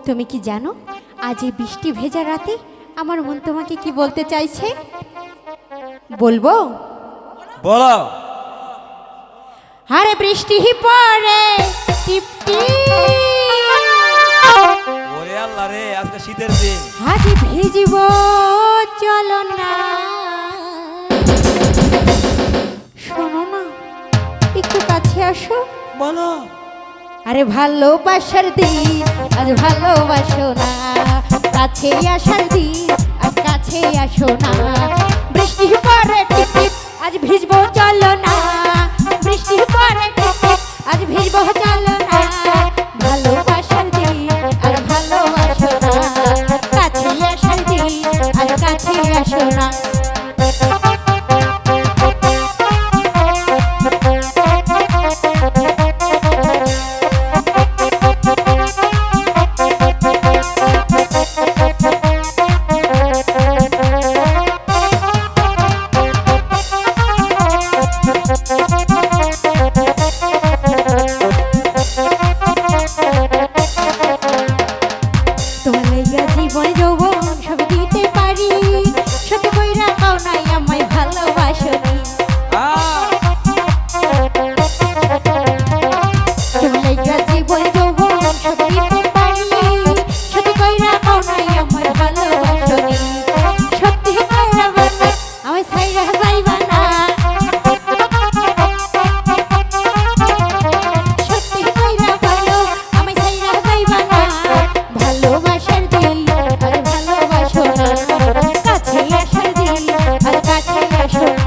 তুমি কি জানো আজ এই বৃষ্টি ভেজা রাতে আমার মন তোমাকে কি বলতে চাইছে? বলবো? বলো। আরে বৃষ্টি পড়ে টিপটি, ওরে আল্লাহ রে, আজকে শীতের দিন। আজ ভিজিব চলো না। শোনো না, একটু কাছে আসো। বলো। আরে ভালোবাসার দিন আজ ভালোবাসো না, কাছে আসার দিন আজ কাছে আসো না। বৃষ্টি পড়ে টিপ টিপ, আজ ভিজবো চলো না। বৃষ্টি পড়ে টিপ টিপ, আজ ভিজবো চলো না। ভালোবাসার দিন আর ভালোবাসো না, কাছে আসার দিন আর কাছে আসো না। জীবন যৌবন সব দিতে পারি, সত্যি কইরা কাও নাই আমায় ভালোবাসনি। জীবন যৌবন সব দিতে পারি, সত্যি কইরা কাও নাই আমায় ভালোবাসনি। সত্যি কইরা বলো আমায় ছাইরা যাইবা না। সত্যি কইরা বলো আমায় ছাইরা যাইবা না। ভালোবাসার দিন আর ভালোবাসো না, কাছে আসার দিন আর কাছে আসো না।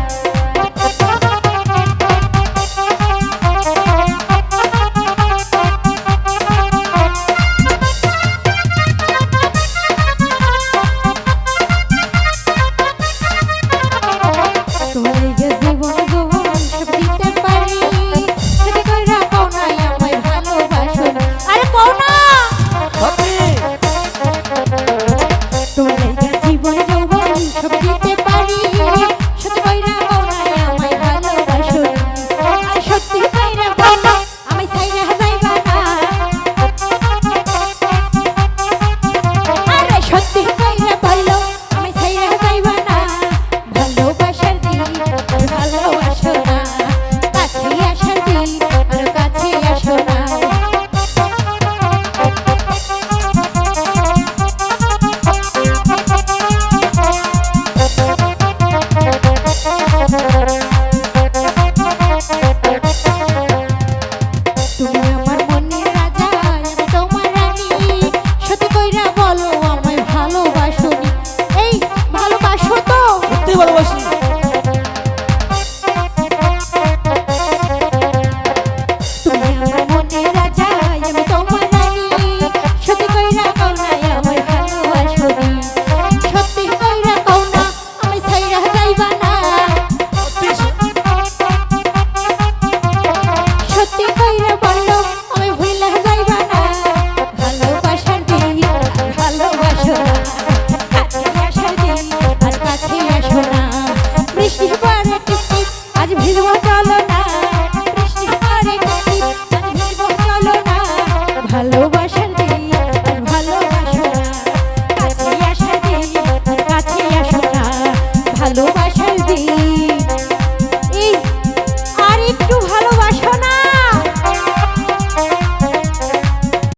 জীবন যৌবন সব দিতে পারি, সত্যি কইরা কও নাই আমায় ভালোবাসনি। আরে কও না। জীবন যৌবন সব দিতে পারি, সত্যি কইরা কও নাই আমায় ভালোবাসনি। আর সত্যি কইরা বলো আমায় ছাইরা যাইবা না। আরে সত্যি কইরা বলো আমায় ছাইরা যাইবা না। ভালোবাসার দিন আর ভালোবাসো না, কাছে আসার দিন আর কাছে আসো না। তুমি আমার মনের রাজা, আমি তোমার রানী। সত্যি কইরা বলো আমায় ভালোবাসোনি। এই ভালোবাসো তো? সত্যি ভালোবাসি। তুমি আমার মনের রাজা, আমি তোমার রানী। সত্যি কইরা কও না আমায় ভালোবাসোনি। সত্যি কইরা কও না আমায় ছাইরা যাইবা না। সত্যি কইরা বলো আমায় ভুইলা যাইবা না। ভালোবাসার দিন আর ভালোবাসো না, কাছে আসার দিন আর কাছে আসো না। বৃষ্টি পড়ে টিপ টিপ, আজ ভিজবো চলো না। বৃষ্টি পড়ে টিপ টিপ, আজ ভিজবো চলো না। ভালোবাসার দিন